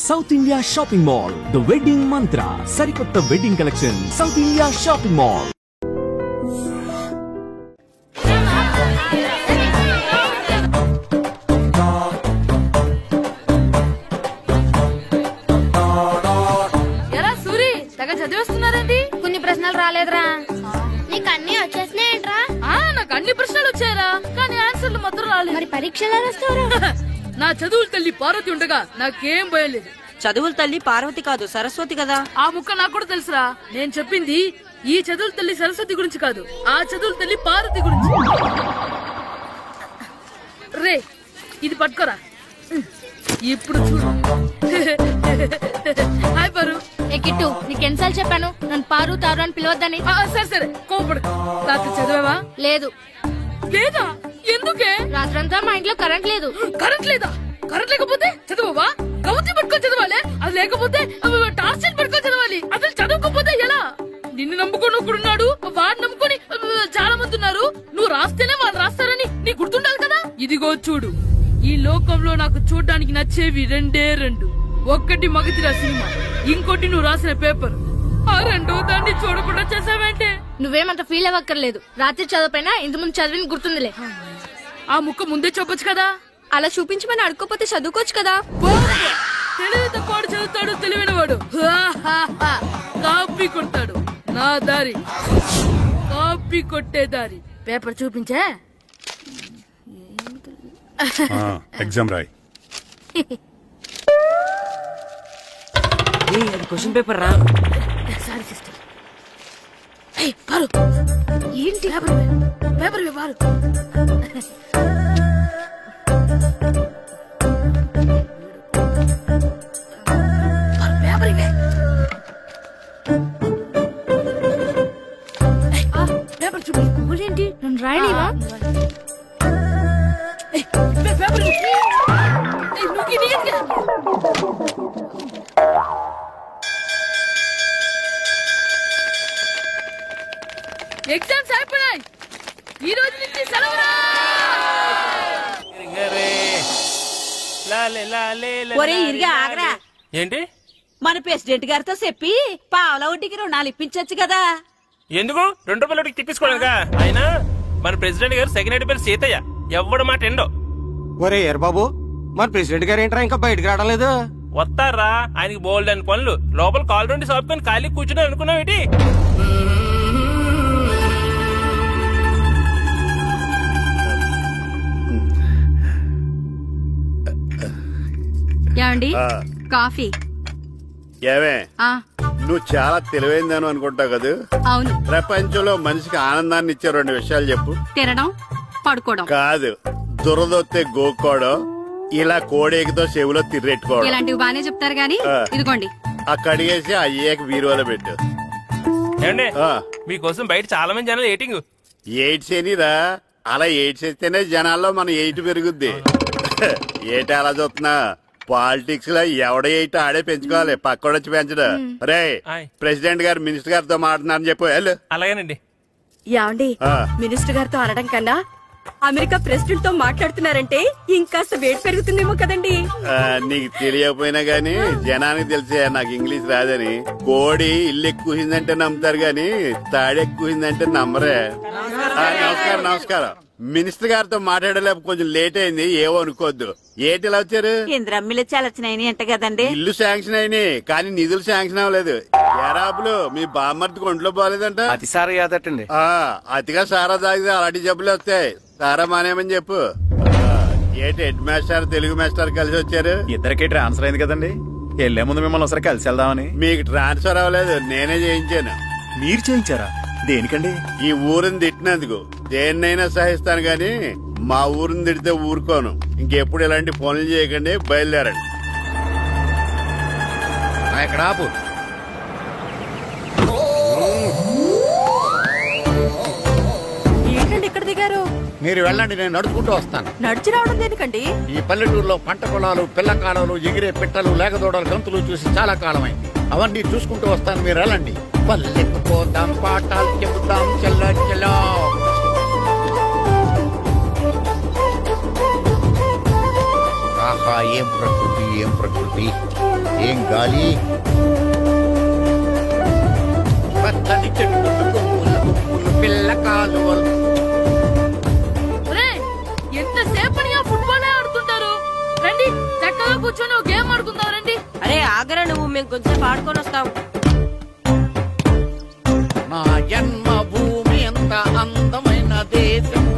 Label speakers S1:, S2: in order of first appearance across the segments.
S1: South India shopping mall, the wedding మంత్ర, సరికొత్త wedding collection, south India shopping mall.
S2: ఎరా సూరి, తెగ చదివేస్తున్నారండి.
S3: కొన్ని ప్రశ్నలు రాలేదురా. నీకు అన్ని వచ్చేసినాయంట్రా?
S2: నాకు అన్ని ప్రశ్నలు వచ్చాయరా, కానీ ఆన్సర్లు మాత్రం రాలేదు.
S3: మరి పరీక్షలు రాస్తావురా?
S2: నా చదువుల తల్లి పార్వతి ఉండగా నాకేం భయం లేదు.
S4: చదువుల తల్లి పార్వతి కాదు, సరస్వతి కదా.
S2: ఆ ముక్క నాకు కూడా తెలుసురా. నేను చెప్పింది ఈ చదువుల తల్లి సరస్వతి గురించి కాదు, ఆ చదువుల తల్లి పార్వతి గురించి. రే, ఇది పట్టుకోరా. ఇప్పుడు చూడు. హాయ్ పారు.
S3: ఏ కిట్టు, నీకెన్నిసార్లు చెప్పాను నన్ను పారు తారు అని పిలవద్దని?
S2: సరే సరే, కోపడకు. రాత్రి చదివావా?
S3: లేదు.
S2: లేదా? ఎందుకే?
S3: రాత్రంతా మా ఇంట్లో కరెంట్ లేదు.
S2: కరెంట్ లేదా? కరెంట్ లేకపోతే చదవవా? కవిత పట్టుకొని చదవాలి. అది లేకపోతే టార్చర్ పట్టుకొని చదవాలి. అసలు చదవకపోతే ఎలా? నిన్ను నమ్ముకొని ఒకడున్నాడు, వాడు నమ్ముకొని చాలా మంది ఉన్నారు. నువ్వు రాస్తేనే వాళ్ళు రాస్తారని నీ గుర్తుండాలి కదా. ఇదిగో చూడు, ఈ లోకంలో నాకు చూడ్డానికి నచ్చేవి రెండే రెండు. ఒక్కటి మగతిరా సినిమా, ఇంకోటి నువ్వు రాసిన పేపర్. ఆ రెండో దాన్ని చూడకుండా చేసావేంటే?
S3: నువ్వేమంత ఫీల్ అవ్వక్కర్లేదు. రాత్రి చదవపోయినా ఇంత ముందు చదివిన గుర్తుందిలే.
S2: ఆ ముక్క ముందే చెప్పొచ్చు కదా.
S3: అలా చూపించమని అడుక్కోపోతే చదువుకోవచ్చు కదా.
S2: తెలివి తక్కువ చదువుతాడు, తెలివైన వాడు కాపీ కొడతాడు. నా దారి కాపీ కొట్టే దారి. పేపర్ చూపించే.
S5: ఎగ్జామ్ రాయి.
S4: క్వశ్చన్ పేపర్ రా.
S2: Sorry sister. పారు,
S3: ఏంటి
S2: పేపర్ పారు. పేపర్ ఇవే. పేపర్ చూపి.
S3: ఏంటి నన్ను రాయలేవా?
S2: పేపర్ ఎగ్జామ్స్ అయిపోయాయి. ఈ రోజు నుంచి సెలవురా.
S4: ఆగరా.
S6: ఏంటి?
S4: మన ప్రెసిడెంట్ గారితో చెప్పి పావల వడ్డీకి రుణాలు ఇప్పించచ్చు కదా.
S6: ఎందుకు? 2 రూపాయలు తిప్పించుకోలేదుగా. అయినా మన ప్రెసిడెంట్ గారు సెకండ్ పేరు సీతయ్య, ఎవడు మాట ఎండో.
S7: ఒరే ఎర్రబాబు, మన ప్రెసిడెంట్ గారు ఏంట్రా ఇంకా బయటకు రావడం లేదు?
S6: వస్తారా, ఆయనకి బోల్డ్ అని పనులు. లోపల కాల్ నుండి సాపుకొని ఖాళీ కూర్చుని అనుకున్నావు ఏంటి?
S3: ఏమండి, కాఫీ?
S8: ఏమే, నువ్వు చాలా తెలివైందని అనుకుంటావు కదా.
S3: అవును.
S8: ప్రపంచంలో మనిషికి ఆనందాన్ని ఇచ్చే 2 విషయాలు చెప్పు.
S3: తినడం, పడుకోవడం.
S8: కాదు, దురదొత్తే గోక్కోవడం, ఇలా కోడేకితో చెవులో తిర్రెట్టుకోవడం.
S3: ఇలాంటివి బానే చెప్తారు గానీ ఇదిగోండి.
S8: కడిగేసి అయ్యాక బీరువాలో పెట్టు.
S6: ఏమండి, మీకోసం బయట చాలా మంది జనాలు ఎయిటింగ్.
S8: ఎయిడ్స్ ఏనిరా? అలా ఎయిడ్స్ వేస్తేనే జనాల్లో మన ఎయిట్ పెరుగుద్ది. ఏటి అలా చూస్తున్నా? పాలిటిక్స్ లో ఎవడ ఎయిట్ ఆడే పెంచుకోవాలి, పక్కడొచ్చి పెంచడం. రే, ప్రెసిడెంట్ గారు మినిస్టర్ గారితో మాట్లాడుతున్నారని చెప్పు. వెళ్ళు.
S6: అలాగేనండి.
S4: ఏమండి, మినిస్టర్ గారితో అనడం కన్నా అమెరికా ప్రెసిడెంట్ తో మాట్లాడుతున్నారంటే ఇంకాస్త వేడి పెరుగుతుందేమో కదండి.
S8: నీకు తెలియకపోయినా గానీ జనానికి తెలిసే నాకు ఇంగ్లీష్ రాదని. కోడి ఇల్లు ఎక్కువసిందంటే నమ్ముతారు గాని తాడెక్కువసిందంటే నమ్మరే. నమస్కారం. నమస్కారం. మినిస్టర్ గారితో మాట్లాడలేక కొంచెం లేట్ అయింది, ఏవో అనుకోవద్దు. ఏంటి ఇలా వచ్చారు?
S4: ఇంద్రమ్మిలు చాలచ్చినాయి అంట కదండి.
S8: ఇల్లు శాంక్షన్ అయినాయి కానీ నిధులు శాంక్షన్ అవ్వలేదు. ఎరాపులు మీ బామ్మర్తికి ఒంట్లో పోలేదంట.
S7: అతిసారా యాదటండి.
S8: అతిగా సారా తాగితే అలాంటి జబ్బులు వస్తాయి. సారా మానేమని చెప్పు. ఏంటి హెడ్ మాస్టర్ తెలుగు మాస్టర్ కలిసి వచ్చారు?
S7: ఇద్దరికి ట్రాన్స్ఫర్ అయింది కదండి. వెళ్లే ముందు మిమ్మల్ని ఒకసారి కలిసి వెళ్దామని.
S8: మీకు ట్రాన్స్ఫర్ అవ్వలేదు, నేనే చేయించాను.
S7: మీరు చేయించారా? దేనికండి?
S8: ఈ ఊరిని తిట్టినందుకు. దేన్నైనా సహిస్తాను గాని మా ఊరిని తిడితే ఊరుకోను. ఇంకెప్పుడు ఇలాంటి పనులు చేయకండి, బయలుదేరండి.
S7: ఇక్కడ ఆపు.
S4: ఏంటండి ఇక్కడ దిగారు?
S9: మీరు వెళ్ళండి, నేను నడుచుకుంటూ వస్తాను.
S4: నడిచి రావడం దేనికండి?
S9: ఈ పల్లెటూరులో పంట పొలాలు, పిల్ల కాలాలు, ఎగిరే పిట్టలు, లేగదోడలు, గంతులు చూసి చాలా కాలమైంది. అవన్నీ చూసుకుంటూ వస్తాను, మీరు వెళ్ళండి. పల్లెకు పోతాం, పాఠాలు చెబుతాం, చెల్లో చెల్లో. ఆహా ఏం ప్రకృతి, ఏం ప్రకృతి, ఏం గాలి. పచ్చని చెట్లు, కొమ్ములు, కొమ్ములు, పిల్ల కాలువలు.
S2: ఒరేయ్, ఎంతసేపని ఆ ఫుట్బాల్ ఆడుతుంటారు. రండి చక్కగా కూర్చొని ఒక గేమ్ ఆడుకుందాం రండి.
S10: అరే ఆగరా నువ్వు, మేము కొంచెం ఆడుకొని వస్తాం.
S9: నా జన్మభూమి ఎంత అందమైన దేశము.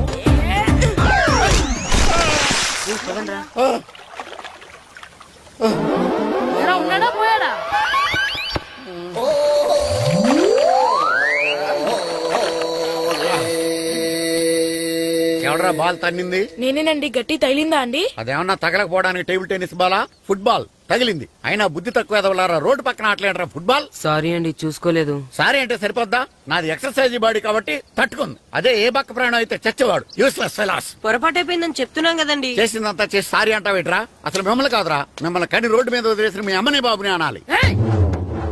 S2: ఎలా ఉన్నాడా పోయాడా?
S9: ఎవడరా బాల్ తన్నింది?
S3: నేనేనండి. గట్టి తగిలిందా అండి?
S9: అదేమన్నా తగలకపోవడానికి టేబుల్ టెన్నిస్ బాలా, ఫుట్బాల్ తగిలింది. అయినా బుద్ధి తక్కువ ఎదవలారా, రోడ్డు పక్కన ఆటలేడరా ఫుట్బాల్.
S10: సారీ అండి, చూసుకోలేదు.
S9: సారీ అంటే సరిపోద్దా? నాది ఎక్సర్సైజ్ బాడీ కాబట్టి తట్టుకుంది. అదే ఏ బక్క ప్రాణం అయితే చచ్చేవాడు. Useless fellas.
S10: పొరపాటు అయిపోయిందని చెప్తున్నాం కదండి.
S9: చేసిందంతా చేసి సారీ అంటావేట్రా? అసలు మిమ్మల్ని కాదురా, మిమ్మల్ని కని రోడ్డు మీద వదిలేసిన మీ అమ్మని బాబుని అనాలి.
S2: ఏయ్,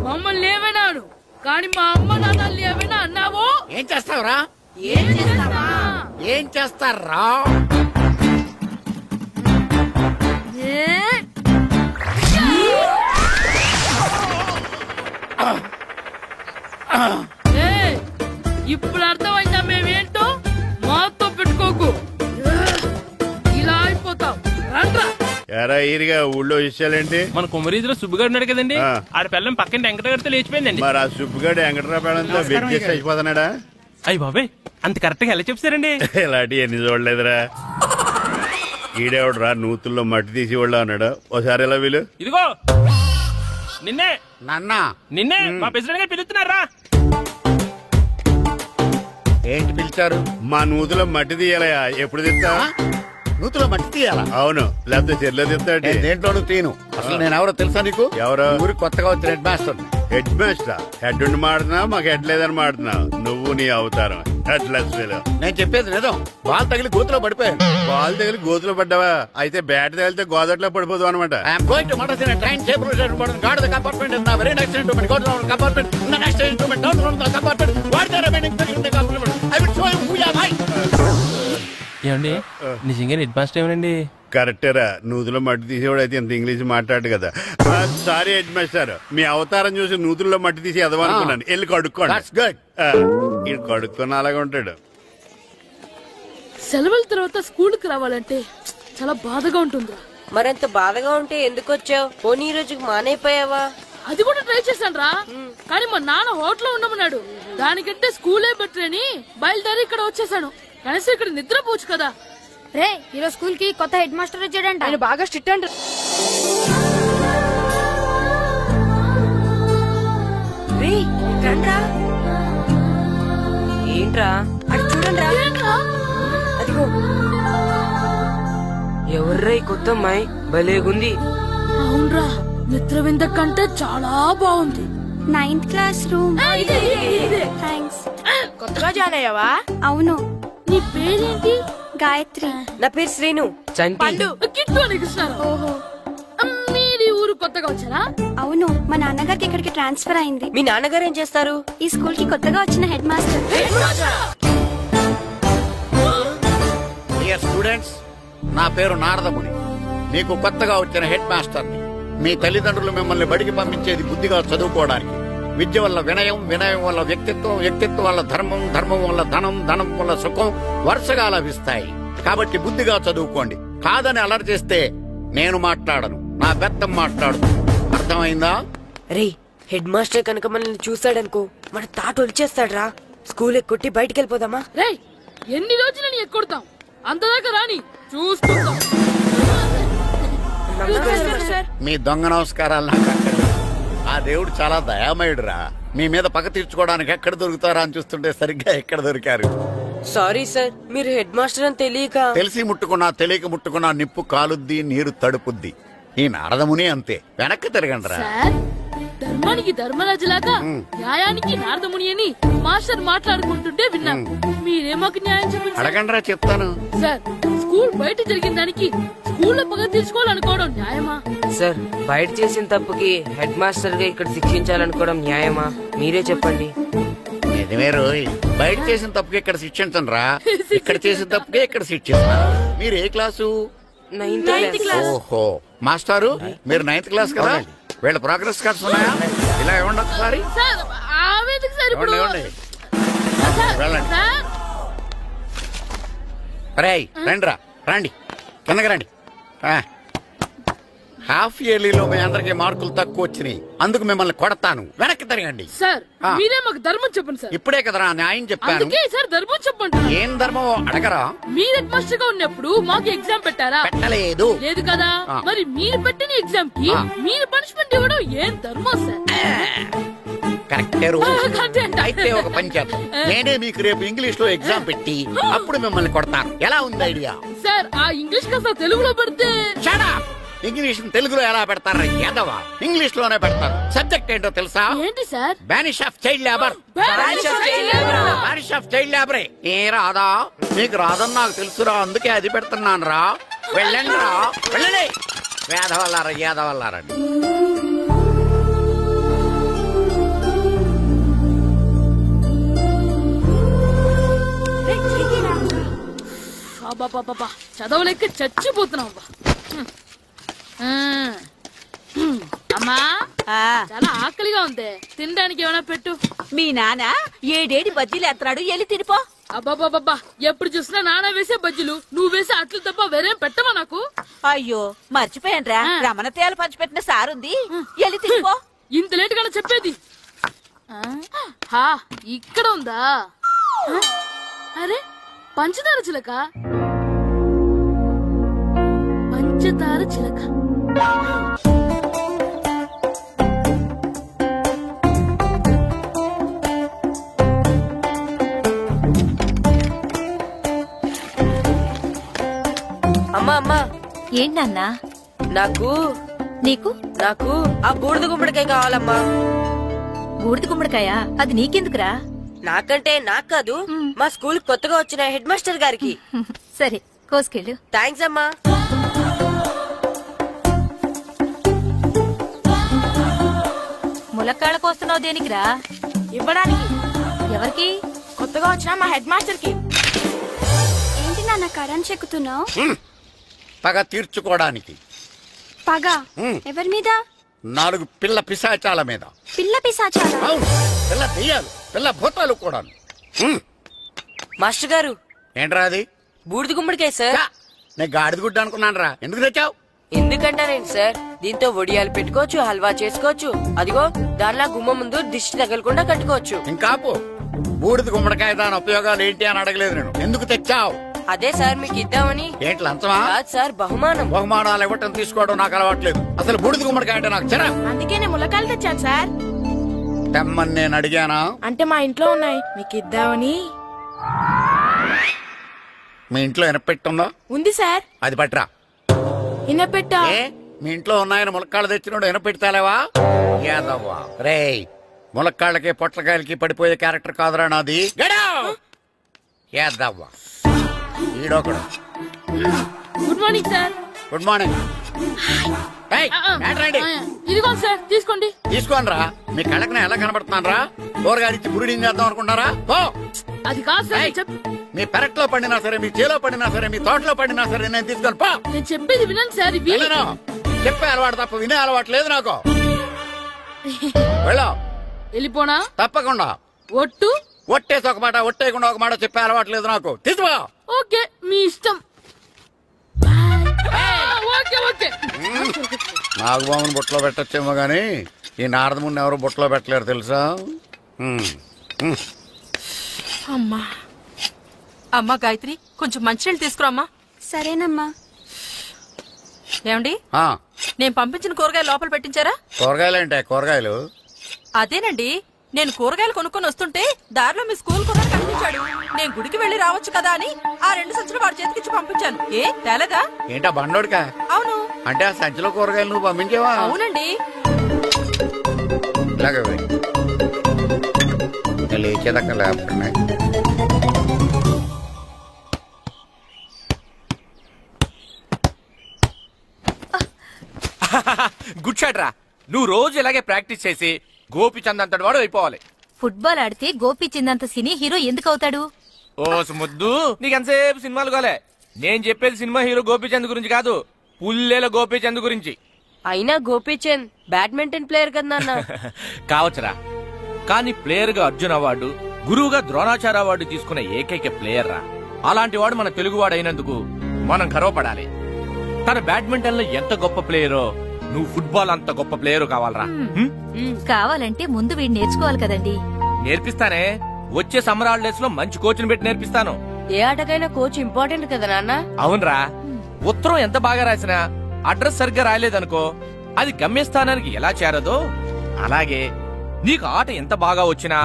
S2: మమ్మల్ని ఏమైనాడు కానీ మా అమ్మ నాన్నల్ని ఏమైనా అన్నావో
S9: ఏం చేస్తావురా?
S2: ఏం చేస్తావా?
S9: ఏం చేస్తారా?
S2: ఇప్పుడు అర్థమైందా మేమేంటో? మాతో పెట్టుకోకు, ఇలా అయిపోతాం. రండ్రా.
S8: ఎరా ఈరిగా ఊళ్ళో విషయాలేంటి?
S6: మన కుమరీజులో సుబ్బుగాడు ఉన్నాడు కదండి, ఆడ పిల్లం పక్కన వెంకటగారితో లేచిపోయిందండి.
S8: మరి ఆ సుబ్బుగాడు వెంకటరాపేడంతో వెయిట్ చేసి అయిపోతున్నాడా?
S6: అయ్యి బాబాయ్, అంత కరెక్ట్ గా ఎలా చెప్తారండి?
S8: ఇలాంటి ఎన్ని చూడలేదురా. ఈడేవడరా నూతుల్లో మట్టి తీసి వాళ్ళు అన్నాడు. ఓసారి ఎలా వీలు?
S6: ఇదిగో నిన్నే
S9: నాన్న,
S6: నిన్నే మా ప్రెసిడెంట్ గారు పిలుస్తున్నారా?
S9: ఏంటి పిలిచారు?
S8: మా నూతులో మట్టి తీయాలయా. ఎప్పుడు తీస్తా?
S9: నూతులో మట్టి తీయాలా?
S8: అవును, లేకపోతే చెర్లో తీస్తాడు.
S9: దేంట్లోనూ తీను. అసలు నేను ఎవరో తెలుసా నీకు?
S8: ఎవరో?
S9: ఊరికి కొత్తగా వచ్చిన head master.
S8: Head master? Head ఉండి మాడుతున్నావు, మాకు హెడ్ లేదని మాడుతున్నావు. నువ్వు నీ అవతారం హెడ్లెస్.
S9: నేను చెప్పేది నిజం. బాల్ తగిలి గోతులో పడిపోయాను.
S8: బాల్ తగిలి గోతులో పడ్డావా? అయితే బ్యాట్ తగిలితే గోదట్లో పడిపోదు అనమాట.
S9: I'm going to Madras in a train table guard the compartment in the very next instrument. Go to the compartment in the next instrument. Down from the compartment. What the remaining thing in the compartment? I will show you who you are.
S6: ఏమండి నిజంగా head master ఏమనండి?
S8: కరెక్టరా, నూతులో మట్టి తీసేవాడు అయితే ఇంత English మాట్లాడు కదా. Sorry head master, మీ అవతారం చూసి నూతుల్లో మట్టి తీసి ఎదవనుకున్నాను. వెళ్ళి కడుక్కోండి. ఇది కడుక్కొని అలాగే ఉంటాడు.
S2: సెలవుల తర్వాత స్కూల్కి రావాలంటే చాలా బాధగా ఉంటుందా?
S10: మరింత బాధగా ఉంటే ఎందుకు వచ్చావు? పోనీ ఈ రోజుకి మానైపోయావా?
S2: అది కూడా ట్రై చేశాను రా, కానీ మా నాన్న హోటల్లో ఉండమన్నాడు. దానికంటే స్కూలే బెటర్ అని బయలుదేరి ఇక్కడ వచ్చేసాను. కనీసం ఇక్కడ నిద్రపోవచ్చు కదా.
S3: రే, ఈరోజు స్కూల్ కి కొత్త హెడ్ మాస్టర్ వచ్చాడంట. ఆయన బాగా స్ట్రిక్ట్ అంట.
S10: ఏంట్రా
S3: అది చూడండి.
S10: అదిగో ఎవర్రా ఈ కొత్త అమ్మాయి? భలేగుంది.
S2: అవునరా, మిత్రవింద కంటే చాలా బాగుంది.
S3: 9th class room. థ్యాంక్స్. కొత్తగా జాయిన్ అయ్యావా? అవును.
S2: నీ పేరేంటి?
S3: గాయత్రి.
S10: నా పేరు శ్రీను.
S2: పండు. కిట్టు అని కృష్ణారావు. ఓహో, మీది ఊరు కొత్తగా వచ్చారా?
S3: అవును, మా నాన్నగారికి ఇక్కడికి ట్రాన్స్ఫర్ అయింది.
S10: మీ నాన్నగారు ఏం చేస్తారు?
S3: ఈ స్కూల్ కి కొత్తగా వచ్చిన హెడ్ మాస్టర్.
S9: డియర్ స్టూడెంట్స్, నా పేరు నారదముని. మీకు కొత్తగా వచ్చిన హెడ్ మాస్టర్ని. మీ తల్లిదండ్రులు మిమ్మల్ని బడికి పంపించేది బుద్ధిగా చదువుకోవడానికి. విద్య వల్ల వినయం, వినయం వల్ల వ్యక్తిత్వం, వ్యక్తిత్వం వల్ల ధర్మం, ధర్మం వల్ల ధనం, ధనం వల్ల సుఖం వరుసగా లభిస్తాయి. కాబట్టి బుద్ధిగా చదువుకోండి. కాదని అలర్ చేస్తే నేను మాట్లాడను, నా బెత్తం మాట్లాడు. అర్థమైందా?
S10: రే, హెడ్ మాస్టర్ కనుక మనల్ని చూసాడనుకో మన తాట వచ్చేస్తాడ్రా. స్కూల్ ఎక్కొట్టి బయటికి వెళ్ళిపోదామా?
S2: రే, ఎన్ని రోజులని ఎక్కొడతాం? అంతదాకా రాని చూసుకుంటాం.
S9: మీ దొంగ నమస్కారాలు నాకు అక్కర్లేదు. ఆ దేవుడు చాలా దయామయుడురా. మీ మీద పగ తీర్చుకోవడానికి ఎక్కడ దొరుకుతారా అని చూస్తుంటే సరిగ్గా ఎక్కడ దొరికారు.
S10: సారీ సార్, మీరు హెడ్ మాస్టర్ అని తెలియక.
S9: తెలిసి ముట్టుకున్నా తెలియక ముట్టుకున్నా నిప్పు కాలుద్ది, నీరు తడుపుద్ది. ఈ నారదముని అంతే. వెనక్కి తిరగండి రా.
S2: ధర్మానికి ధర్మరాజులాగా న్యాయానికి నారదముని అని మాస్టర్ మాట్లాడుకుంటుంటే విన్నాం. మీరే మాకు న్యాయం చెప్పండి.
S9: అడగండిరా, చెప్తాను.
S2: సార్, స్కూల్ బయట జరిగిన దానికి స్కూల్లో పగ తీర్చుకోవాలనుకోవడం న్యాయమా?
S10: సార్, బయట చేసిన తప్పుకి హెడ్ మాస్టర్ గా ఇక్కడ శిక్షించాలనుకోవడం న్యాయమా? మీరే చెప్పండి.
S9: నిజమే రోయ్, బయట చేసిన తప్పుకి ఇక్కడ శిక్షించను రా. ఇక్కడ చేసిన తప్పుకే ఇక్కడ శిక్షిస్తాను. మీరు ఏ క్లాసు?
S10: 9th class.
S9: ఓహో మాస్టారు మీరు 9th క్లాస్ కదా, వీళ్ళ ప్రోగ్రెస్ కార్డ్స్ ఉన్నాయా? ఇలా ఇవ్వండి ఒకసారి.
S2: సార్ ఆవేదకు సార్ ఇప్పుడు
S9: ఇవ్వండి. వెళ్ళండి.
S2: సార్
S9: రేయ్ రండి కిందకి రండి. హాఫ్ ఇయర్లీలో మీ అందరికి మార్కులు తక్కువ వచ్చినాయి, అందుకు మిమ్మల్ని కొడతాను. వెనక్కి తిరగండి.
S2: సార్ మీరే మాకు ధర్మం చెప్పండి సార్.
S9: ఇప్పుడే కదరా న్యాయం చెప్పాను.
S2: అందుకే సార్ ధర్మం చెప్పండి.
S9: ఏం ధర్మం అడగరా?
S2: మీరు హెడ్ మాస్టర్ గా ఉన్నప్పుడు మాకు ఎగ్జామ్ పెట్టారా?
S9: పెట్టలేదు.
S2: లేదు కదా. మరి మీరు పెట్టిన ఎగ్జామ్ కి మీరు పనిష్మెంట్ ఇవ్వడం ఏం ధర్మం సార్?
S9: కరెక్టే. అయితే ఒక పని చేద్దాం, నేనే మీకు రేపు ఇంగ్లీష్ లో ఎగ్జామ్ పెట్టి అప్పుడు మిమ్మల్ని కొడతాను. ఎలా ఉంది ఐడియా?
S2: సార్ ఆ ఇంగ్లీష్ కాస్త తెలుగులో పెడితే.
S9: ఇంగ్లీష్ తెలుగులో ఎలా పెడతారా యాదవ? ఇంగ్లీష్ లోనే పెడతారు. సబ్జెక్ట్ ఏంటో తెలుసా?
S2: ఏంటి sir?
S9: Banish of child labour. Banish of child లేబరే. ఏ రాదా? నీకు రాదని నాకు తెలుసురా, అందుకే అది పెడుతున్నాను రా. వెళ్ళండి రా, వెళ్ళండి. వేదవల్లారా యాదవల్లారండి.
S2: చదవలేక చచ్చిపోతున్నాం. అమ్మా చాలా ఆకలిగా ఉంది, తినడానికి ఏమైనా పెట్టు.
S3: మీ నాన్న ఏడేడి బజ్జీలు ఎత్తాడు, వెళ్ళి తినిపో.
S2: అబ్బాబాబా ఎప్పుడు చూసినా నాన్న వేసే బజ్జీలు, నువ్వు వేసే అట్లు తప్ప వేరేం పెట్టవా నాకు?
S3: అయ్యో మర్చిపోయానురా, రమణ తేలు పంచిపెట్టిన సారుంది, వెళ్ళి తినిపో.
S2: ఇంత లేట్ గా చెప్పేది. ఇక్కడ ఉందా? అరే పంచదార చిలక, పంచదార చిలక.
S10: అమ్మా
S3: ఏంటన్నా?
S10: నాకు
S3: నీకు
S10: నాకు ఆ బూడిద గుమ్మడికాయ కావాలమ్మా.
S3: బూడిద గుమ్మడికాయ? అది నీకెందుకురా?
S10: నాకంటే నాకు కాదు, మా స్కూల్ కొత్తగా వచ్చిన హెడ్ మాస్టర్ గారికి.
S3: సరే కోసుకెళ్ళు.
S10: థ్యాంక్స్ అమ్మా.
S3: ములక్కాళ్ళ కోస్తున్నావు దేనికిరా?
S4: ఇవ్వడానికి.
S3: ఎవరికి?
S4: కొత్తగా వచ్చిన మా హెడ్ మాస్టర్ కి. ఏంటి నాన్న కరెంట్ చెక్కుతున్నావు?
S9: పగ తీర్చుకోవడానికి.
S4: పగ ఎవరి మీద?
S9: 4 పిల్ల పిశాచాల మీద.
S4: పిల్ల పిశాచాలా?
S9: పిల్ల దెయ్యాలు, పిల్ల భూతాలు కూడా.
S10: మాస్టర్ గారు
S9: ఏంట్రా అది?
S10: బూడిద గుమ్మడికాయ సార్.
S9: నేను గాడిద గుడ్డ అనుకున్నాను రా. ఎందుకు తెచ్చావు?
S10: ఎందుకంటారేంటి సార్, దీంతో వడియాలు పెట్టుకోవచ్చు, హల్వా చేసుకోవచ్చు. అదిగో దానిలా గుమ్మ ముందు దిష్టి తగలకుండా కట్టుకోవచ్చు.
S9: ఇంకాపు బూడిద గుమ్మడికాయ దాని ఉపయోగాలు ఏంటి అని అడగలేదు నేను. ఎందుకు తెచ్చావు?
S10: అదే సార్ మీకు ఇద్దామని.
S9: ఏంటి లంచమా?
S10: కాదు సార్, బహుమానం.
S9: బహుమానాలు ఇవ్వటం తీసుకోవడం నాకు అలవాట్లేదు. అసలు బూడిద గుమ్మడికాయ అంటే నాకు చిరా.
S4: అందుకే నేను ములకాయలు తెచ్చాను సార్.
S9: తెమ్మని నేను అడిగానా?
S4: అంటే మా ఇంట్లో ఉన్నాయి, మీకు ఇద్దామని.
S9: మీ ఇంట్లో ఎనపెట్టుందా?
S4: ఉంది సార్.
S9: అది పట్రా.
S4: ఇనపెట్టా?
S9: మీ ఇంట్లో ఉన్నాయని ములక్కాళ్ళు తెచ్చినోడు ఎనపెట్టాలేవా? యాదవ్వా రేయ్, ములక్కాళ్ళకి పొట్లకాయలకి పడిపోయే క్యారెక్టర్ కాదురా నాది. యాదవ్వా ఈడొకడు.
S2: Good morning sir.
S9: Good morning.
S2: ఇదిగో సార్ తీసుకోండి.
S9: తీసుకోండి రా. మీ కళ్ళకి నేను ఎలా కనబడుతున్నాను రా? కూరగాయలిచ్చి బ్రూడింగ్ చేద్దాం అనుకుంటారా?
S2: అది కాదు సార్.
S9: మీ పెరట్లో పండినా సరే, మీ చేలో పండినా సరే, మీ తోటలో పండినా సరే నేను తీసుకొని పో.
S2: నేను చెప్పేది వినండి సార్.
S9: చెప్పే అలవాటు తప్ప వినే అలవాటు లేదు నాకు. వెళ్ళా.
S2: వెళ్ళిపోనా?
S9: తప్పకుండా.
S2: ఒట్టు?
S9: ఒట్టేసి ఒక మాట, ఒట్టేయకుండా ఒక మాట చెప్పే అలవాటు లేదు నాకు. తీసుకో.
S2: ఓకే మీ ఇష్టం.
S9: నాగబాబుని బుట్టలో పెట్టచ్చేమో గాని ఈ నారదముని ఎవరు బుట్టలో పెట్టలేరు తెలుసా?
S3: అమ్మా అమ్మా గాయత్రి, కొంచెం మంచినీళ్ళు తీసుకురామ్మా.
S4: సరేనమ్మా.
S3: ఏమండి, నేను పంపించిన కూరగాయలు లోపల పెట్టించారా?
S9: కూరగాయలేంటే? కూరగాయలు
S3: అదేనండి, నేను కూరగాయలు కొనుక్కొని వస్తుంటే దారిలో మీ స్కూల్ కుర్రాడు కనిపించాడు. నేను గుడికి వెళ్లి రావచ్చు కదా అని ఆ 2 సంచులు వాడి చేతికిచ్చి పంపించాను. ఏ తేలేదా?
S9: ఏంటా బండోడికా?
S3: అవును.
S9: అంటే ఆ సంచిలో కూరగాయలు నువ్వు పంపించేవా?
S3: అవునండి.
S9: ఇలాగే లేచేదాకా లేకపోతున్నాయి.
S11: గుడ్ షాట్ రా. నువ్వు రోజు ఇలాగే ప్రాక్టీస్ చేసి గోపిచంద్ అంతటి వాడు అయిపోవాలి.
S3: ఫుట్బాల్ ఆడితే గోపీచంద్ అంత సినీ హీరో ఎందుకు అవుతాడు?
S11: ఓ ముద్దు, నీకెంతసేపు సినిమాలు కాలే. నేను చెప్పేది సినిమా హీరో గోపీచంద్ గురించి కాదు, పుల్లేల గోపీచంద్ గురించి.
S10: అయినా గోపీచంద్ బ్యాడ్మింటన్ ప్లేయర్ కదా నాన్న.
S11: కావచ్చురా, కానీ ప్లేయర్ గా అర్జున్ అవార్డు, గురువుగా ద్రోణాచార్య అవార్డు తీసుకున్న ఏకైక ప్లేయర్ రా. అలాంటి వాడు మన తెలుగువాడు అయినందుకు మనం గర్వపడాలి. తన బ్యాడ్మింటన్ లో ఎంత గొప్ప ప్లేయరో నువ్వు ఫుట్బాల్ అంత గొప్ప ప్లేయర్ కావాలరా.
S12: కావాలంటే ముందు వీడు నేర్చుకోవాలి కదండి.
S11: నేర్పిస్తానే, వచ్చే సమ్మర్ హాలిడేస్ లో మంచి కోచ్ని పెట్టి నేర్పిస్తాను.
S10: ఏ ఆటకైనా కోచ్ ఇంపార్టెంట్ కదా నాన్న.
S11: అవునరా, ఉత్తరం ఎంత బాగా రాసినా అడ్రస్ సరిగ్గా రాయలేదనుకో అది గమ్యస్థానానికి ఎలా చేరదో అలాగే నీకు ఆట ఎంత బాగా వచ్చినా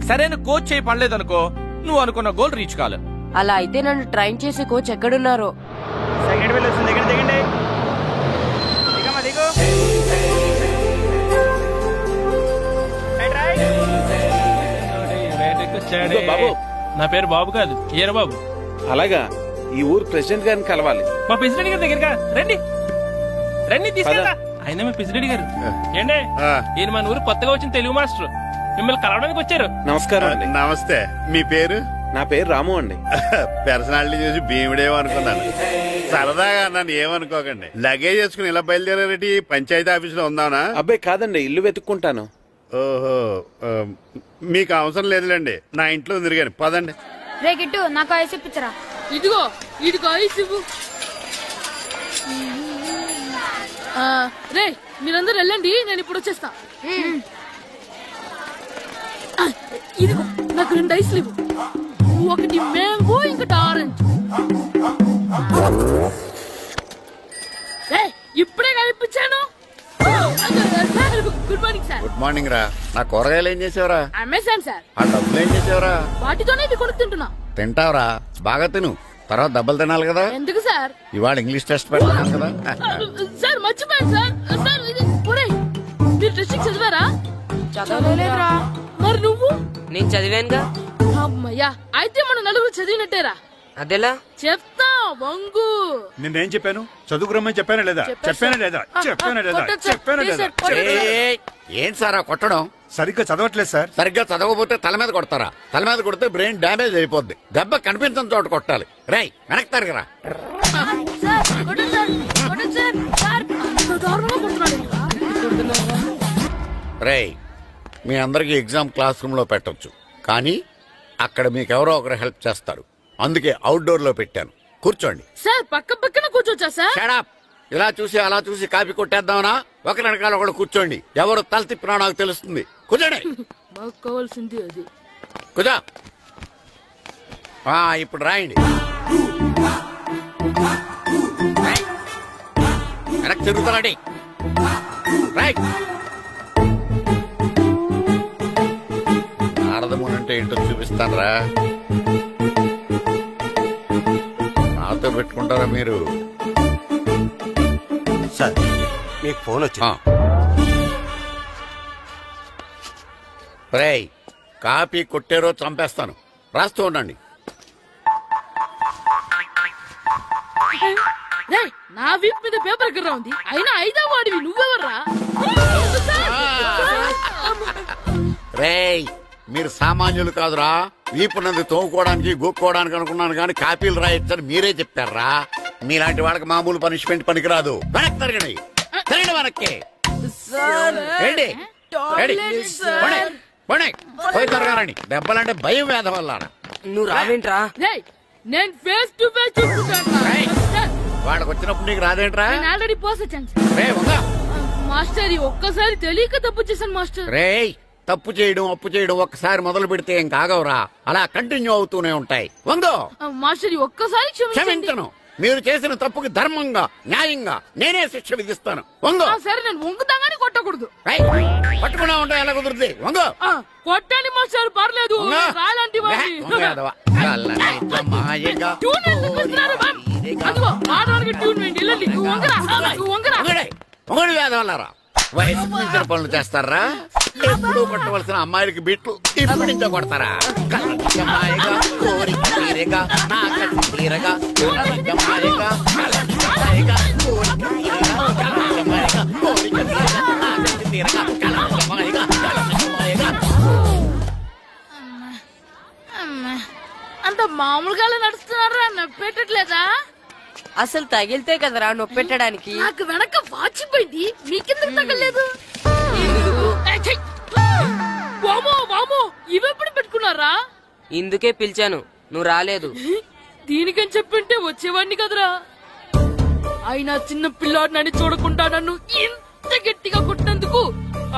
S11: సరైన కోచ్ చేయి పడలేదనుకో నువ్వు అనుకున్న గోల్ రీచ్ కాదు.
S10: అలా అయితే నన్ను ట్రైన్ చేసే కోచ్ ఎక్కడున్నారో.
S6: సెకండ్ బిల్ వచ్చింది, దిగండి.
S11: బాబు,
S6: నా పేరు బాబు కాదు, ఈరబాబు.
S13: అలాగా, ఈ ఊరు ప్రెసిడెంట్ గారిని కలవాలి.
S6: మా ప్రెసిడెంట్ గారి దగ్గరగా రండి రండి, తీసుకెళ్తా. ఆయన మా ప్రెసిడెంట్ గారు ఏండే, ఈయన మన ఊరు కొత్తగా వచ్చిన తెలుగు మాస్టర్, మిమ్మల్ని కలవడానికి వచ్చారు.
S13: నమస్కారం అండి.
S8: నమస్తే. మీ పేరు?
S13: నా పేరు రాము అండి.
S8: పర్సనాలిటీ చూసి భీముడేమో అనుకున్నాను. సరదాగా నన్ను ఏమనుకోకండి. లగేజ్ చేసుకుని ఇలా బయలుదేరేటి పంచాయతీ ఆఫీస్ లో ఉందానా?
S13: అబ్బాయి కాదండి, ఇల్లు వెతుక్కుంటాను.
S8: ఓహో, మీకు అవసరం లేదులేండి, నా ఇంట్లో ఉంది కానీ పదండి.
S12: రే గిట్టు, నాకు ఐస్ ఇప్పించరా.
S2: ఇదిగో ఇదిగో ఐస్ ఇవ్వు. రే మీరందరూ వెళ్ళండి, నేను ఇప్పుడు వచ్చేస్తా. ఇదిగో నాకు 2 ఐస్లు ఇవ్వు. ఒకటి మ్యాంగో, ఇంకటి ఆరెంజ్. ఇప్పుడే కనిపించాను. Good morning sir.
S9: Good morning రా. నా కూరగాయలు ఏం చేసావురా?
S2: Amazon sir.
S9: ఆ డబ్బులు ఏం చేసావురా?
S2: వాటితోనే ఇది కొనుక్కు తింటున్నా.
S9: తింటావురా, బాగా తిను, తర్వాత దెబ్బలు తినాలి కదా.
S2: ఎందుకు సార్?
S9: ఇవాళ ఇంగ్లీష్ టెస్ట్ పెడతాను కదా.
S2: సార్ మర్చిపోయాను సార్. సార్ ఇది మీరు టెస్టింగ్ చదివారా?
S10: చదవలేదురా.
S2: మరి నువ్వు?
S10: నేను చదివానుగా.
S2: అమ్మయ్యా, అయితే మన నలుగురు చదివినట్టేరా.
S10: అదెలా
S2: చెప్తా వంగు.
S5: నిన్నేం చెప్పాను? చదువుకురమ్మని చెప్పానా లేదా? చెప్పానా లేదా?
S9: ఏం సారా కొట్టడం?
S5: సరిగ్గా చదవట్లేదు సార్.
S9: సరిగ్గా చదవకపోతే తల మీద కొడతారా? తల మీద కొడితే బ్రెయిన్ డ్యామేజ్ అయిపోద్ది. దెబ్బ కనిపించిన చోట కొట్టాలి. రై వెనక్కి తరగరా. రై, మీ అందరికి ఎగ్జామ్ క్లాస్ రూమ్ లో పెట్టొచ్చు, కానీ అక్కడ మీకెవరో ఒకరు హెల్ప్ చేస్తారు. అందుకే అవుట్డోర్ లో పెట్టాను. కూర్చోండి.
S2: సార్ పక్క పక్కన కూర్చోచ్చా సార్?
S9: Shut up. ఇలా చూసి అలా చూసి కాపీ కొట్టేద్దామనా? ఒకరి వెనకాల ఒకడు కూర్చోండి. ఎవరు తల తిప్పినా నాకు తెలుస్తుంది. కూర్చోండి.
S2: మాకు కావాల్సింది అది.
S9: కూర్చో. ఇప్పుడు రాయండి. వెనక్కి తిరుగుతారండి. రైట్. నారదముని అంటే ఏంటో చూపిస్తాను రా. నాతో పెట్టుకుంటారా మీరు?
S7: సార్ మీకు ఫోన్ వచ్చి.
S9: రేయ్, కాపీ కొట్టారో చంపేస్తాను. రాస్తూ ఉండండి.
S2: నా వీప్ మీద పేపర్ ఎక్కడ ఉంది? అయినా 5వ వాడివి నువ్వెవర్రా?
S9: రేయ్, మీరు సామాన్యులు కాదురా. వీపున్నది తోముకోవడానికి గోక్కోవడానికి అనుకున్నాను, కానీ కాపీలు రాయొచ్చని మీరే చెప్పారా. మీలాంటి వాళ్ళకి మామూలు పనిష్మెంట్ పనికిరాదు. వెనక్కి తిరగండి. తిరగండి వెనక్కి. పోయి తిరగారండి. దెబ్బలంటే భయం వేదం వల్ల.
S10: నువ్వు రావేంట్రా?
S2: నేను ఫేస్ టు ఫేస్ చూసుకుంటాను.
S9: వాళ్ళకి వచ్చినప్పుడు నీకు రాదేంట్రా?
S2: ఆల్రెడీ పోస్ వచ్చాను మాస్టర్. ఒక్కసారి తెలియక తప్పు చేశాను మాస్టర్.
S9: రేయ్, తప్పు చేయడం అప్పు చేయడం ఒక్కసారి మొదలు పెడితే ఏం కాగవరా. అలా కంటిన్యూ అవుతూనే ఉంటాయి. వందో
S2: మాస్టర్, ఒక్కసారి
S9: క్షమించను. మీరు చేసిన తప్పుకి ధర్మంగా న్యాయంగా నేనే శిక్ష విధిస్తాను. వందో.
S2: సరే, నేను వంగుతాగానే కొట్టకూడదు.
S9: పట్టుకున్నా ఉంటా ఎలా కుదురుతుంది? వందో.
S2: కొట్టండి మాస్టర్, పర్లేదు. రాలాంటి
S9: మొగడు వేదవల్లారా. వయసు మించిన పనులు చేస్తారా? ఎప్పుడు కొట్టవలసిన అమ్మాయిలకి బిట్లు ఇప్పుడు నుంచో కొడతారా? కలజమాయగా కోరిక తీరగా నా కసి తీరగా కలజమాయగా కలజమాయగా కోరిక తీరగా కలజమాయగా కోరిక తీరగా నా కసి తీరగా కలజమాయగా కలజమాయగా.
S2: అంత మామూలుగా నడుస్తున్నారా? పెట్టట్లేదా?
S10: అసలు తగిలితే కదరా నొప్పి పెట్టడానికి.
S2: నాకు వెనక వాచిపోయింది, మీకెందుకు తగలేదు? వామో వామో, ఇవెప్పుడు పెట్టుకున్నారా?
S10: ఇందుకే పిలిచాను, నువ్వు రాలేదు.
S2: దీనికని చెప్పింటే వచ్చేవాడిని కదరా. అయినా చిన్న పిల్లాడినని చూడకుండా నన్ను ఇంత గట్టిగా కొట్టినందుకు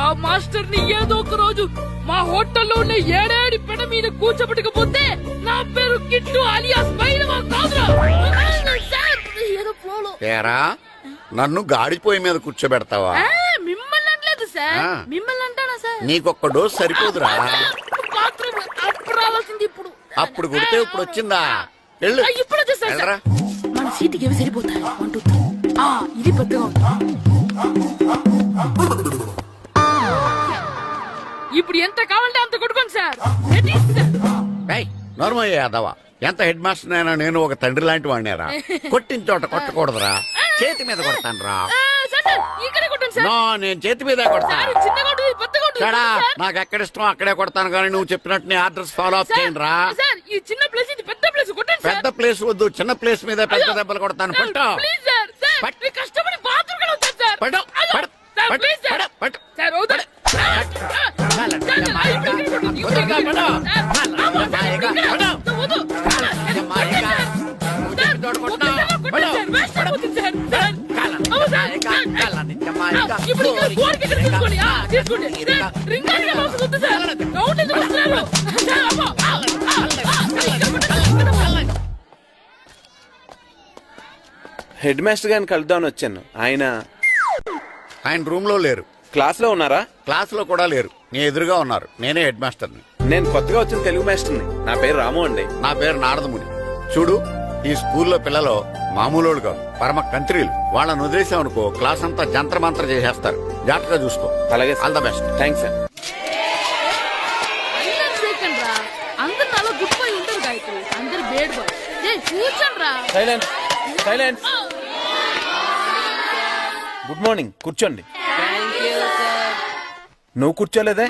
S2: ఆ మాస్టర్ ని ఏదో ఒక రోజు మా హోటల్లో ఉన్న ఏడేడి పెడ మీద కూర్చోబెట్టకపోతే నా పేరు కిట్టు అలియాస్ బైరవా కాదురా.
S9: తేరా నన్ను గాడిపోయి మీద కూర్చోబెడతావా?
S2: మిమ్మల్ని అనలేదు సార్, మిమ్మల్ని అంటానా సార్?
S9: నీకొక్క డోస్ సరిపోదురా.
S2: బాత్రూమ్ అప్పుడు రావాల్సింది ఇప్పుడు.
S9: అప్పుడు కొడితే ఇప్పుడు వచ్చిందా? వెళ్ళు.
S2: ఇప్పుడు వచ్చేసారు సార్. మన సీటుకి ఏవి సరిపోతాయి? 1 2 3. ఇది పెద్దగా ఉంది. ఇప్పుడు ఎంత కావాలంటే అంత కొట్టుకోండి సార్.
S9: నోర్మయ్య యాదవ, ఎంత హెడ్ మాస్టర్ అయినా నేను ఒక తండ్రి లాంటి వాడినేరా. కొట్టిన చోట కొట్టకూడదురా, చేతి మీద కొడతాను రా. నేను చేతి మీద కొడతా. నాకు ఎక్కడ ఇష్టం అక్కడే కొడతాను, కానీ నువ్వు చెప్పినట్టు నీ ఆర్డర్స్ ఫాలో అప్ చేయండి రా. పెద్ద ప్లేస్ వద్దు, చిన్న ప్లేస్ మీద పెద్ద దెబ్బలు కొడతాను. పట్టు
S13: హెడ్ మాస్టర్ గారిని కలుద్దామని వచ్చాను. ఆయన
S9: రూమ్ లో లేరు.
S13: క్లాస్ లో ఉన్నారా?
S9: క్లాస్ లో కూడా లేరు, నీ ఎదురుగా ఉన్నారు. నేనే హెడ్ మాస్టర్ని.
S13: నేను కొత్తగా వచ్చిన తెలుగు మాస్టర్ని. నా పేరు రాము అండి.
S9: నా పేరు నారదముని. చూడు, ఈ స్కూల్లో పిల్లలు మామూలు కాదు, పరమ కంత్రీలు. వాళ్ళని వదిలేసామనుకో క్లాస్ అంతా జంత్ర మంత్ర చేసేస్తారు. జాగ్రత్తగా చూసుకో.
S13: అలాగే,
S9: all the best.
S13: Thanks sir. Silence silence. Good morning, కూర్చోండి. నువ్వు కూర్చోలేదే?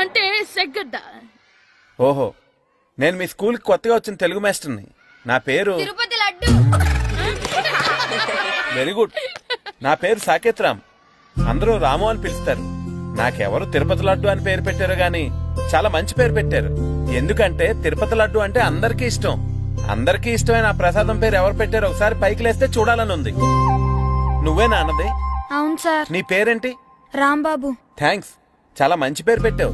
S2: అంటే సెగ్గడ్డ.
S13: ఓహో, నేను మీ స్కూల్ కి కొత్తగా వచ్చిన తెలుగు మాస్టర్ని. నా పేరు వెరీ గుడ్. నా పేరు సాకేత్ రామ్. అందరూ రాము అని పిలుస్తారు. నాకెవరు తిరుపతి లడ్డు అని పేరు పెట్టారు గాని చాలా మంచి పేరు పెట్టారు. ఎందుకంటే తిరుపతి లడ్డు అంటే అందరికీ ఇష్టం. అందరికీ ఇష్టమైన ఆ ప్రసాదం పేరు ఎవరు పెట్టారు ఒకసారి పైకి లేస్తే చూడాలని ఉంది. నువ్వేనా అన్నది?
S12: అవును సార్.
S13: నీ పేరేంటి?
S12: రాంబాబు.
S13: థ్యాంక్స్, చాలా మంచి పేరు పెట్టావు.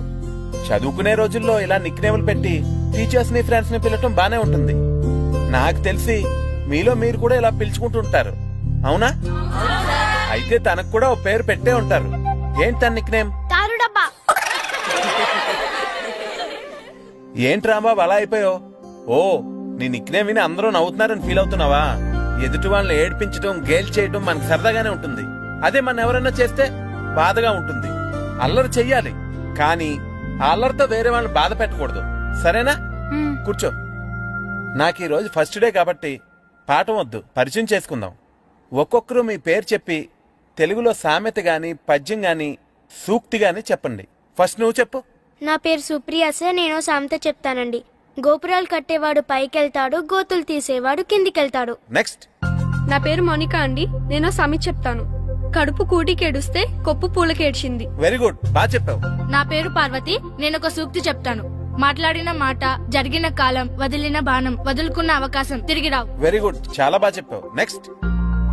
S13: చదువుకునే రోజుల్లో ఇలా నిక్నేములు పెట్టి టీచర్స్ ని ఫ్రెండ్స్ ని పిలవటం బానే ఉంటుంది. నాకు తెలిసి మీలో మీరు కూడా ఇలా పిలుచుకుంటుంటారు, అవునా? అయితే తనకు కూడా ఓ పేరు పెట్టే ఉంటారు. ఏంటి తన నిక్నేమ్? ఏంటి రాంబాబు అలా అయిపోయావు? ఓ, నీ నిక్నేమ్ విని అందరూ నవ్వుతున్నారని ఫీల్ అవుతున్నావా? ఎదుటి వాళ్ళని ఏడ్పించడం, గేల్ చేయడం మనకు సరదాగానే ఉంటుంది. అదే మన ఎవరన్నా చేస్తే బాధగా ఉంటుంది. అల్లరి చెయ్యాలి, కానీ ఆ అల్లరితో వేరే వాళ్ళని బాధ పెట్టకూడదు. సరేనా? కూర్చో. నాకు ఈ రోజు ఫస్ట్ డే కాబట్టి పాఠం వద్దు, పరిచయం చేసుకుందాం. ఒక్కొక్కరు మీ పేరు చెప్పి తెలుగులో సామెత గాని, పద్యం గాని, సూక్తి గాని చెప్పండి. ఫస్ట్ నువ్వు చెప్పు.
S14: నా పేరు సుప్రియ సార్. నేను సామెత చెప్తానండి. గోపురాలు కట్టేవాడు పైకెళ్తాడు, గోతులు తీసేవాడు కిందికెళ్తాడు.
S13: నెక్స్ట్.
S15: నా పేరు మోనికా అండి. నేను సామెత చెప్తాను. కడుపు కూటికేడుస్తే కొప్పు పూలకేడ్చింది.
S13: వెరీ గుడ్, బాగా చెప్పావు.
S12: నా పేరు పార్వతి. నేను ఒక సూక్తి చెప్తాను. మాట్లాడిన మాట, జరిగిన కాలం, వదిలిన బాణం, వదులుకున్న అవకాశం తిరిగి రావు.
S13: వెరీ గుడ్, చాలా బాగా చెప్పావు. నెక్స్ట్.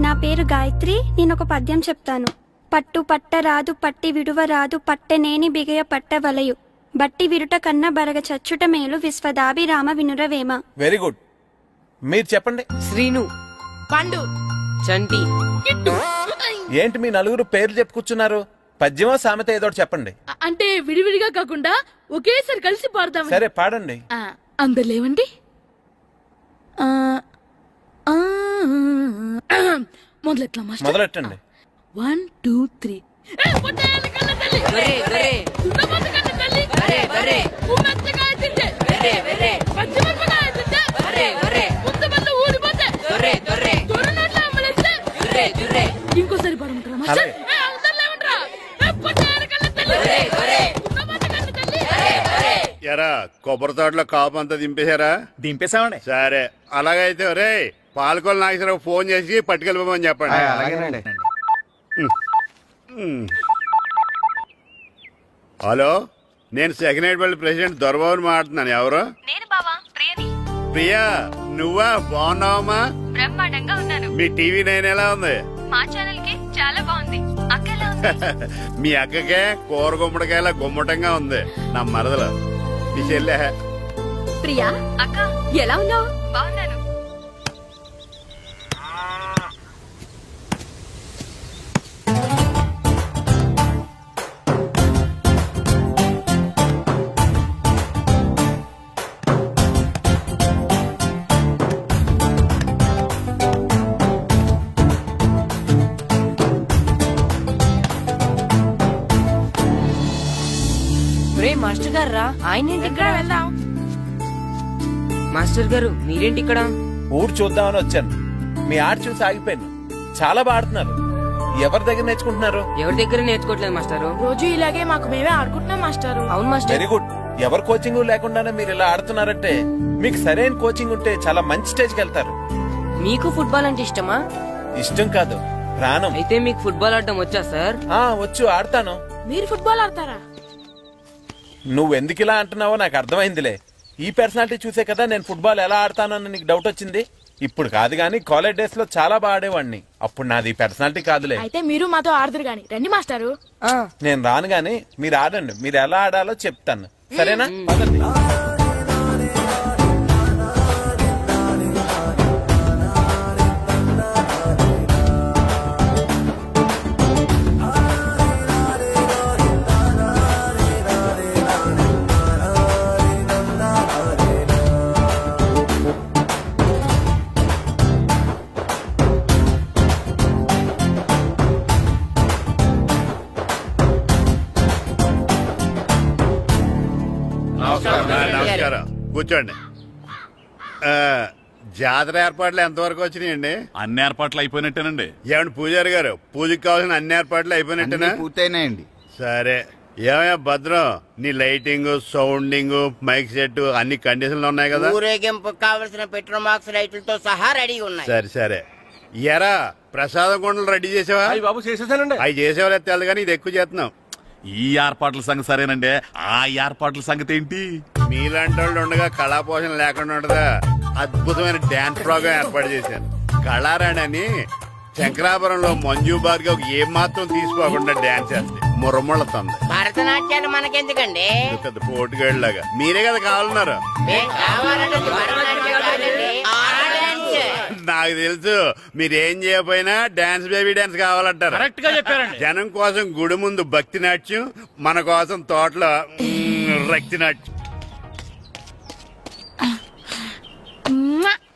S14: నా పేరు గాయత్రి. నేను ఒక పద్యం చెప్తాను. పట్టు పట్ట రాదు, పట్టి విడువ రాదు, పట్టెనేని బిగయ పట్ట వలయు, బట్టి విరుట కన్న బరగ చచ్చుట మేలు, విశ్వదాభిరామ వినురవేమ.
S13: Very good. మీరు చెప్పండి.
S10: శ్రీను,
S2: పండు,
S10: చంటి.
S13: ఏంటి మీ నలుగురు పేర్లు చెప్పుకూర్చున్నారు? పద్యమో సామెత ఏదో చెప్పండి.
S2: అంటే విడివిడిగా కాకుండా ఒకేసారి కలిసి పాడదాం.
S13: సరే, పాడండి.
S2: అందరు లేవండి.
S13: మొదలెట్టండి.
S2: 1 2 3. ఇంకోసారి పడమంటారా?
S8: ఎరా కొబ్బరి తోటలో కాపు అంతా దింపేశారా?
S1: దింపేశామండి.
S8: సరే, అలాగైతే రే పాలకొల నాగేశ్వరరావు ఫోన్ చేసి పట్టుకెళ్ళిపోమని చెప్పండి.
S7: అలాగేనండి.
S8: హలో, నేను సెకండ్ హెడ్ వాళ్ళ ప్రెసిడెంట్ దొరబాబుని మాట్లాడుతున్నాను. ఎవరు?
S16: నేను బావా, ప్రియని.
S8: ప్రియా, నువ్వా? బాగున్నావమ్మా?
S16: బ్రహ్మాండంగా ఉన్నాను.
S8: మీ టీవీ 9 ఎలా ఉంది?
S16: మా ఛానల్ కి చాలా బాగుంది. అక్క ఎలా ఉంది?
S8: మీ అక్కకే కూర గుమ్మడికాయల గుమ్మటంగా ఉంది. నా మరదలు మీ చెల్లె.
S4: ప్రియా,
S16: అక్క
S4: ఎలా ఉన్నావు?
S16: బాగున్నాను.
S10: మాస్టర్ గారు రా. ఆయన ఇక్కడ వెళ్దాం. మాస్టర్ గారు మీరేంటి ఇక్కడ?
S13: ఊరు చూద్దామని వచ్చాను. మీ ఆట చూసి ఆగిపోయాను. చాలా బాగా ఆడుతున్నారు. ఎవరి దగ్గర నేర్చుకుంటున్నారు?
S10: ఎవరి దగ్గర నేర్చుకోవట్లేదు మాస్టారు.
S2: రోజు ఇలాగే మాకు మేమే ఆడుకుంటున్నాం మాస్టారు.
S10: అవును మాస్టర్.
S13: Very good. ఎవరు కోచింగ్ లేకుండానే మీరు ఇలా ఆడుతున్నారంటే మీకు సరైన కోచింగ్ ఉంటే చాలా మంచి స్టేజ్కి వెళ్తారు.
S10: మీకు ఫుట్బాల్ అంటే ఇష్టమా?
S13: ఇష్టం కాదు, ప్రాణం.
S10: అయితే మీకు ఫుట్బాల్ ఆడటం వచ్చా సార్?
S13: వచ్చు, ఆడతాను.
S2: మీరు ఫుట్బాల్ ఆడతారా?
S13: నువ్వెందుకు ఇలా అంటున్నావో నాకు అర్థమైందిలే. ఈ పర్సనాలిటీ చూసే కదా నేను ఫుట్బాల్ ఎలా ఆడతానని నీకు డౌట్ వచ్చింది. ఇప్పుడు కాదు గానీ కాలేజ్ డేస్ లో చాలా బాగా ఆడేవాడిని. అప్పుడు నాది పర్సనాలిటీ కాదులే.
S2: అయితే మీరు మాతో ఆడదురు గాని రండి మాస్టారు.
S13: నేను రాను గానీ మీరు ఆడండి. మీరు ఎలా ఆడాలో చెప్తాను, సరేనా? పదండి.
S8: నమస్కారం, కూర్చోండి. జాతర ఏర్పాట్లు ఎంతవరకు వచ్చినాయండి?
S17: అన్ని ఏర్పాట్లు అయిపోయినట్టేనండి.
S8: ఏమండి పూజారి గారు, పూజకి కావాల్సిన అన్ని ఏర్పాట్లు అయిపోయినట్టేనా?
S9: పూర్తయినాయండి.
S8: సరే. ఏమయ్యా భద్రం, నీ లైటింగ్, సౌండింగ్, మైక్ సెట్ అన్ని కండిషన్లు ఉన్నాయి కదా?
S18: ఊరేగింపు కావలసిన పెట్రోల్ మార్క్స్ లైట్లతో సహా రెడీ ఉన్నాయి.
S8: సరే సరే. ఎరా ప్రసాదం కొండలు రెడీ చేసావా?
S17: బాబు చేసేసానండి.
S8: అవి చేసేవాళ్ళు తెలు కానీ ఇది ఎక్కువ చేస్తున్నాం.
S17: ఈ ఏర్పాట్ల సంగతి సరేనండి, ఆ ఏర్పాట్ల సంగతి ఏంటి?
S8: మీలాంటి వాళ్ళు ఉండగా కళాపోషణ లేకుండా ఉండదా? అద్భుతమైన డాన్స్ ప్రోగ్రామ్ ఏర్పాటు చేశాను. కళారాణి అని శంకరాపురంలో మంజు భార్గవ్ ఏం మాత్రం తీసుకోకుండా డాన్స్ చేస్తే మురముళ్ళతుంది.
S18: భరతనాట్యాలు మనకెందుకండి?
S8: పెద్ద పోటుగాళ్ళలాగా మీరే కదా కావాలన్నారు. నాకు తెలుసు మీరేం చేయకపోయినా డాన్స్ బేబీ డాన్స్ కావాలంటారు.
S6: కరెక్ట్ గా చెప్పారండి.
S8: జనం కోసం గుడి ముందు భక్తి నాట్యం, మన కోసం తోటలో రక్తి నాట్యం.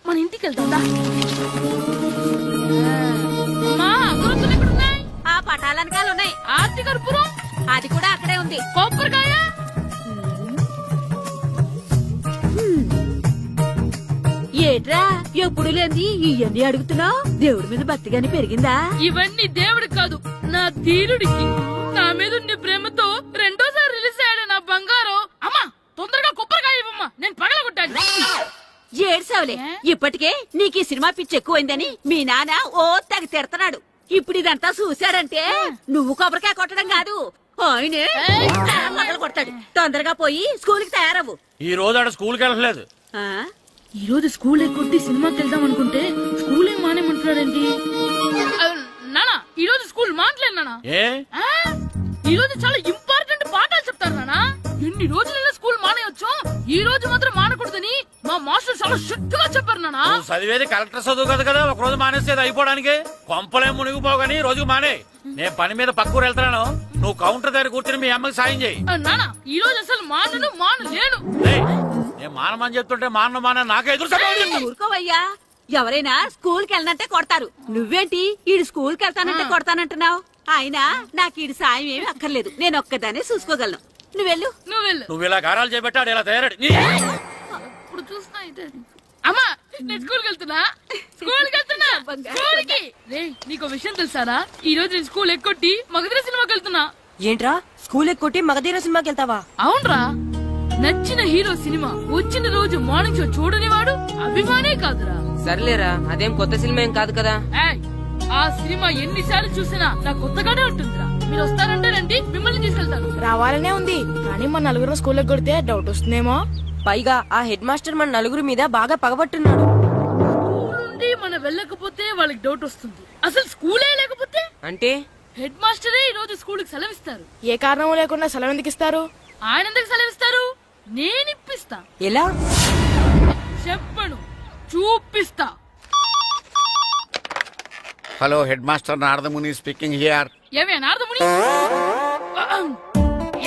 S2: మన ఇంటికి వెళ్తుందా?
S4: ఆ పటాలనకాలు ఉన్నాయి.
S2: ఆర్తి కర్పూరం
S4: అది కూడా అక్కడే ఉంది.
S2: కొబ్బరికాయ
S4: ఏట్రా ఎప్పుడు లేని ఇవన్నీ అడుగుతున్నావు? దేవుడి మీద భక్తిగాని పెరిగిందా?
S2: ఇవన్నీ దేవుడికి కాదు, నా ధీరుడికి. నా మీద ఉండే ప్రేమతో రెండోసారి రిలీజ్ అయ్యాడు నా బంగారం. అమ్మా తొందరగా కొబ్బరికాయ ఇవ్వమ్మా, నేను పగలగొట్టాను.
S4: ఏడ్సావులే, ఇప్పటికే నీకు ఈ సినిమా పిచ్చి ఎక్కువైందని మీ నాన్న ఓ తెగ తిడతాడు. ఇప్పుడు ఇదంతా చూశాడంటే నువ్వు కొబ్బరికాయ కొట్టడం కాదు, ఆయనే పగల కొడతాడు. తొందరగా పోయి స్కూల్ కి తయారవు.
S6: ఈ రోజు ఆడ స్కూల్కి వెళ్ళలేదు.
S2: ఈ రోజు స్కూల్ ఎక్కొట్టి సినిమాకి వెళ్దాం అనుకుంటే స్కూల్ ఏం మానేమంటున్నాడండి? నానా ఈ రోజు స్కూల్ మానట్లేదు నానా. ఈ రోజు చాలా ఇంపార్టెంట్ పాఠాలు చెప్తారు నానా. ఎన్ని రోజులైనా స్కూల్ మానేయొచ్చు, ఈ రోజు మాత్రం మానకూడదని మా మాస్టర్ చాలా స్ట్రిక్ట్ గా చెప్పారు నానా.
S6: చదివేది కలెక్టర్ చదువు కదా కదా, ఒక రోజు మానేసేది అయిపోవడానికి. కొంపలే మునిగిపోగాని రోజుకు మానే. నేను పని మీద పక్కూరు వెళ్తాను, నువ్వు కౌంటర్ దగ్గర కూర్చొని మీ అమ్మకి సాయం చేయి.
S2: నానా ఈ రోజు అసలు మానలేను.
S6: నేను మానమని చెప్తుంటే మాన నాకే ఎదురు
S4: ఊరుకోవయ్యా, ఎవరైనా స్కూల్ కి వెళ్ళనంటే కొడతారు. నువ్వేంటి ఈడు స్కూల్ కి వెళ్తానంటే కొడతానంటున్నావు? అయినా నాకు ఈడు సాయం ఏమి అక్కర్లేదు, నేను ఒక్కదానే చూసుకోగలను. నువ్వెళ్ళు.
S6: నువ్వు ఇలా గారాలు చేపెట్టాడు ఇలా తయారడు.
S2: ఇప్పుడు చూస్తా అమ్మా, నేను స్కూల్కి వెళ్తున్నా. స్కూల్కి నీకు విషయం తెలుసారా? ఈ రోజు నేను స్కూల్ ఎక్కొట్టి మగధీర సినిమాకి వెళ్తున్నా.
S10: ఏంట్రా స్కూల్ ఎక్కొట్టి మగధీర సినిమాకి వెళ్తావా?
S2: అవునరా, నచ్చిన హీరో సినిమా వచ్చిన రోజు మార్నింగ్ షో చూడని వాడు అభిమానే కాదురా.
S10: సర్లేరా, అదేం కొత్త సినిమా ఏం కాదు కదా.
S2: ఏయ్, ఆ సినిమా ఎన్నిసార్లు చూసినా నాకు కొత్తగానే ఉంటుందిరా. మీరు వస్తారంటేనండి, మిమ్మల్ని తీసుకెళ్తాను.
S19: రావాలనే ఉంది, కానీ మన నలుగురు స్కూల్కి కొడితే డౌట్ వస్తుందేమో.
S10: పైగా ఆ హెడ్ మాస్టర్ మన నలుగురు మీద బాగా పగబట్టున్నాడు.
S2: నుండి మనం వెళ్ళకపోతే వాళ్ళకి డౌట్ వస్తుంది. అసలు స్కూలే లేకపోతే
S10: అంటే
S2: హెడ్ మాస్టరే ఈ రోజు స్కూల్కి సెలవిస్తారు.
S19: ఏ కారణం లేకుండా సెలవు ఎందుకు ఇస్తారు?
S2: ఆయన ఎందుకు సెలవిస్తారు? నేను ఇప్పిస్తా.
S10: ఎలా
S2: చెప్పను, చూపిస్తా.
S9: Hello, head master Naradamuni speaking here.
S2: ఏమే నారదముని,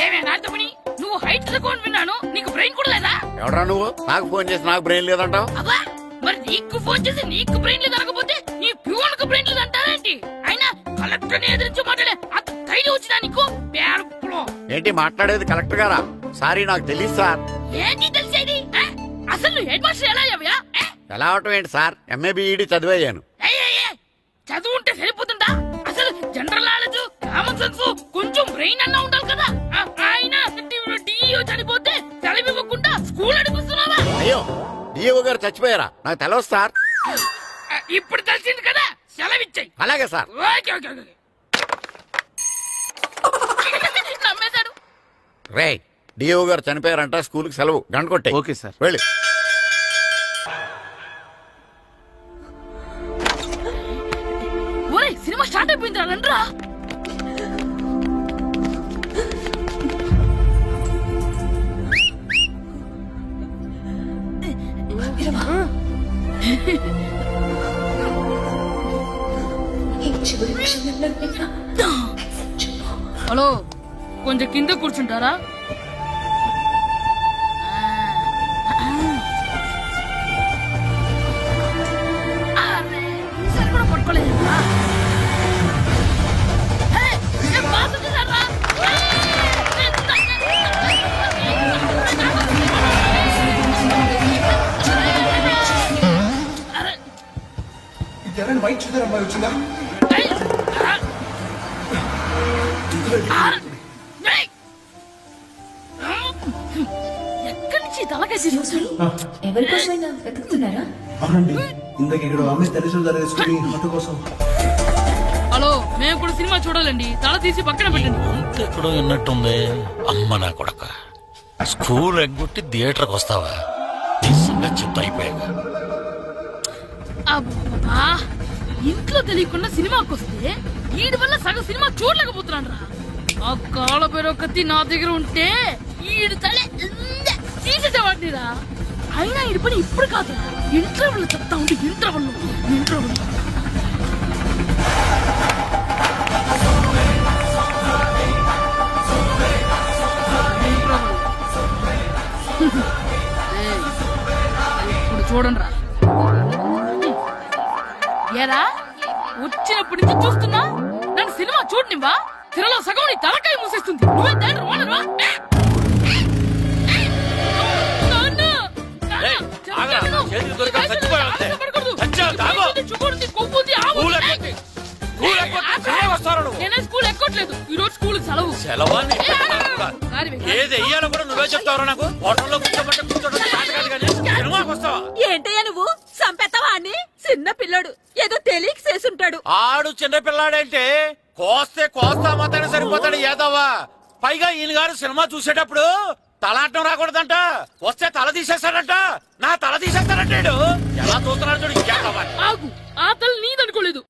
S2: ఏమే నారదముని, నువ్వు హైట్ తక్కువ విన్నాను. నీకు బ్రెయిన్ కూడా లేదా?
S9: ఎవరా నువ్వు? నాకు ఫోన్ చేసి నాకు బ్రెయిన్ లేదంటావు?
S2: అబ్బా, మరి నీకు ఫోన్ చేసి నీకు బ్రెయిన్ లేదు అనకపోతే నీ ప్యూన్ కు బ్రెయిన్ లేదు అంటారేంటి? అయినా కలెక్టర్ ని ఎదిరించి మాట్లాడే అంత ధైర్యం వచ్చినా నీకు?
S9: ఏంటి మాట్లాడేది? కలెక్టర్ గారా? సారీ, నాకు తెలియదు సార్.
S2: ఏంటి తెలిసేది? అసలు నువ్వు హెడ్ మాస్టర్ ఎలా అయ్యావయ్యా?
S9: ఎలా అవటం ఏంటి సార్? MA B Ed చదివయ్యాను.
S2: చదువు ఉంటే సరిపోతుందా? అసలు జనరల్ నాలెడ్జ్, కామన్ సెన్స్, కొంచెం బ్రెయిన్ అన్నా ఉండాలి కదా. ఆయన డిఇఓ చనిపోతే సెలవివ్వకుండా స్కూల్ అడిపిస్తున్నావా?
S9: అయ్యో, డిఓ గారు చచ్చిపోయారా? నాకు తెలియదు సార్.
S2: ఇప్పుడు తెలిసింది కదా, సెలవిచ్చాయి.
S9: అలాగే సార్.
S2: నమ్మేశాడు.
S9: రే, డిఓ గారు చనిపోయారంట, స్కూల్ కి సెలవు. గంట కొట్టే.
S7: Okay sir.
S9: వెళ్ళి.
S2: ఒరేయ్, సినిమా స్టార్ట్ అయిపోయింది రండ్రా. హలో, కొంచెం కింద కూర్చుంటారా? కూడా పట్టుకోలేదు.
S20: వైట్ చూద్దరు అమ్మాయి వచ్చిందా?
S2: ఎక్కడి నుంచి తలకేసి
S20: ఎవరికోసమైనా వెతుకుతున్నారా? అవునండి, ఇందాక ఇక్కడ అమ్మాయి తల్లిదండ్రులు ధరేసుకుని ఆటో కోసం.
S2: హలో, మేము కూడా సినిమా చూడాలండి. తల తీసి పక్కన పెట్టండి.
S21: ఎక్కడో విన్నట్టుంది. అమ్మ నా కొడక, స్కూల్ ఎగ్గొట్టి థియేటర్కి వస్తావా? నీ సంగతి చెప్తా అయిపోయాక.
S2: అబ్బా, ఇంట్లో తెలియకుండా సినిమాకి వస్తే వీడి వల్ల సగం సినిమా చూడలేకపోతున్నాను రా. ఆ కాళ్ళ పేరు కత్తి నా దగ్గర ఉంటే ఈడు తలే తీసేసేవాడిని రా. అయినా ఈడి పని ఇప్పుడు కాదు, ఇంటర్వెల్ చెప్తా ఉంటే ఇంటర్వెల్ ఇప్పుడు చూడండి రా. ఏరా, వచ్చినప్పటి నుంచి చూస్తున్నా, నన్ను సినిమా చూడనివ్వా? సిరలో సగం నీ తలకాయ మూసేస్తుంది. నువ్వే తండ్రి ఓనర్వా? నేనే స్కూల్ ఎక్కట్లేదు. ఈ రోజు స్కూల్ సెలవు.
S21: ఏది వెయ్యాలో కూడా నువ్వే చెప్తావు. నాకు హోటల్లో కూర్చోబట్టే కూర్చోడం సినిమాకి వస్తావా?
S4: ఏంటయ్యా నువ్వు? సంపెత్తవా అని? చిన్న పిల్లడు ఏదో తెలియక చేసుంటాడు.
S21: ఆడు చిన్న పిల్లాడంటే కోస్తే కోస్తా మాత్రమే సరిపోతాడు ఏదవ్వా. పైగా ఈయన గారు సినిమా చూసేటప్పుడు తలాటం రాకూడదంట. వస్తే తల తీసేస్తాడంట. నా తల తీసేస్తాడంటాడు. ఎలా చూస్తున్నాడు చూడు.
S2: ఆగు, ఆ తల నీదనుకోలేదు.